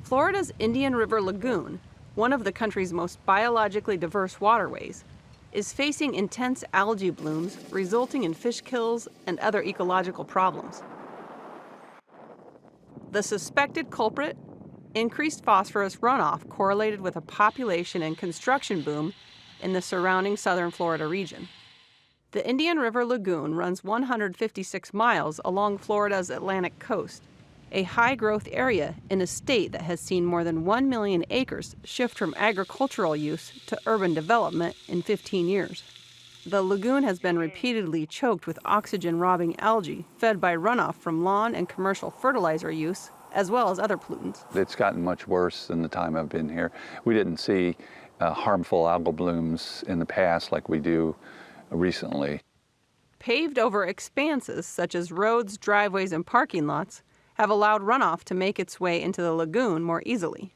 Florida's Indian River Lagoon, one of the country's most biologically diverse waterways, is facing intense algae blooms resulting in fish kills and other ecological problems. The suspected culprit? Increased phosphorus runoff correlated with a population and construction boom in the surrounding southern Florida region. The Indian River Lagoon runs 156 miles along Florida's Atlantic coast, a high-growth area in a state that has seen more than 1 million acres shift from agricultural use to urban development in 15 years. The lagoon has been repeatedly choked with oxygen-robbing algae fed by runoff from lawn and commercial fertilizer use, as well as other pollutants. It's gotten much worse than the time I've been here. We didn't see harmful algal blooms in the past like we do recently. Paved over expanses such as roads, driveways, and parking lots have allowed runoff to make its way into the lagoon more easily.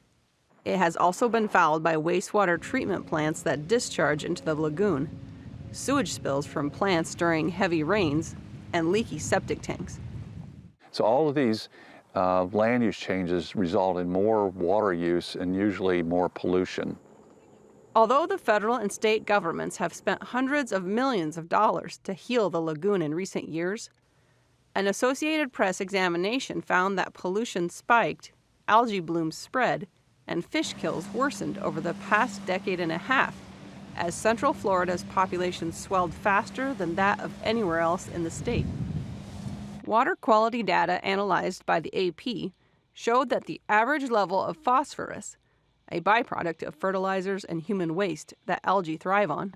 It has also been fouled by wastewater treatment plants that discharge into the lagoon, sewage spills from plants during heavy rains, and leaky septic tanks. So all of these land use changes result in more water use and usually more pollution. Although the federal and state governments have spent hundreds of millions of dollars to heal the lagoon in recent years, an Associated Press examination found that pollution spiked, algae blooms spread, and fish kills worsened over the past decade and a half as Central Florida's population swelled faster than that of anywhere else in the state. Water quality data analyzed by the AP showed that the average level of phosphorus, a byproduct of fertilizers and human waste that algae thrive on,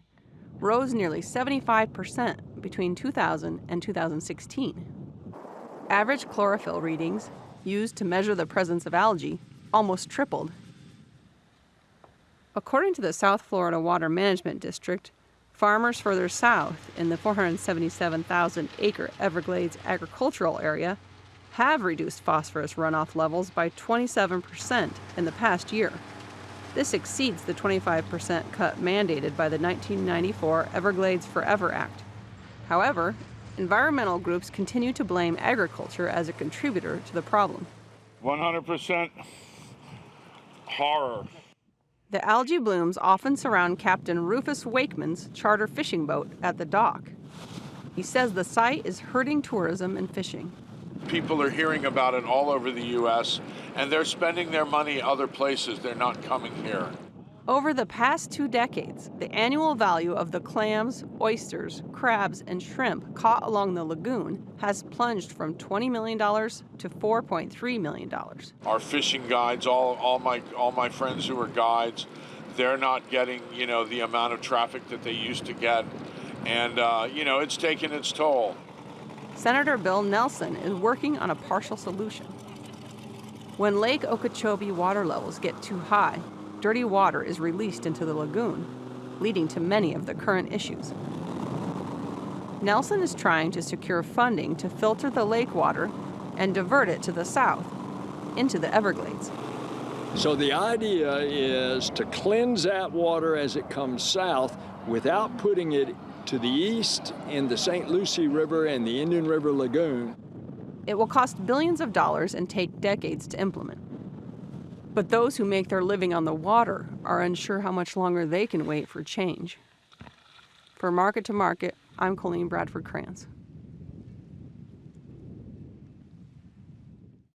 rose nearly 75% between 2000 and 2016. Average chlorophyll readings, used to measure the presence of algae, almost tripled. According to the South Florida Water Management District, farmers further south in the 477,000-acre Everglades agricultural area have reduced phosphorus runoff levels by 27% in the past year. This exceeds the 25% cut mandated by the 1994 Everglades Forever Act. However, environmental groups continue to blame agriculture as a contributor to the problem. 100% horror. The algae blooms often surround Captain Rufus Wakeman's charter fishing boat at the dock. He says the site is hurting tourism and fishing. People are hearing about it all over the U.S., and they're spending their money other places. They're not coming here. Over the past 2 decades, the annual value of the clams, oysters, crabs, and shrimp caught along the lagoon has plunged from $20 million to $4.3 million. Our fishing guides, all my friends who are guides, they're not getting, the amount of traffic that they used to get. And, it's taken its toll. Senator Bill Nelson is working on a partial solution. When Lake Okeechobee water levels get too high, dirty water is released into the lagoon, leading to many of the current issues. Nelson is trying to secure funding to filter the lake water and divert it to the south, into the Everglades. So the idea is to cleanse that water as it comes south without putting it to the east in the St. Lucie River and the Indian River Lagoon. It will cost billions of dollars and take decades to implement. But those who make their living on the water are unsure how much longer they can wait for change. For Market to Market, I'm Colleen Bradford Krantz.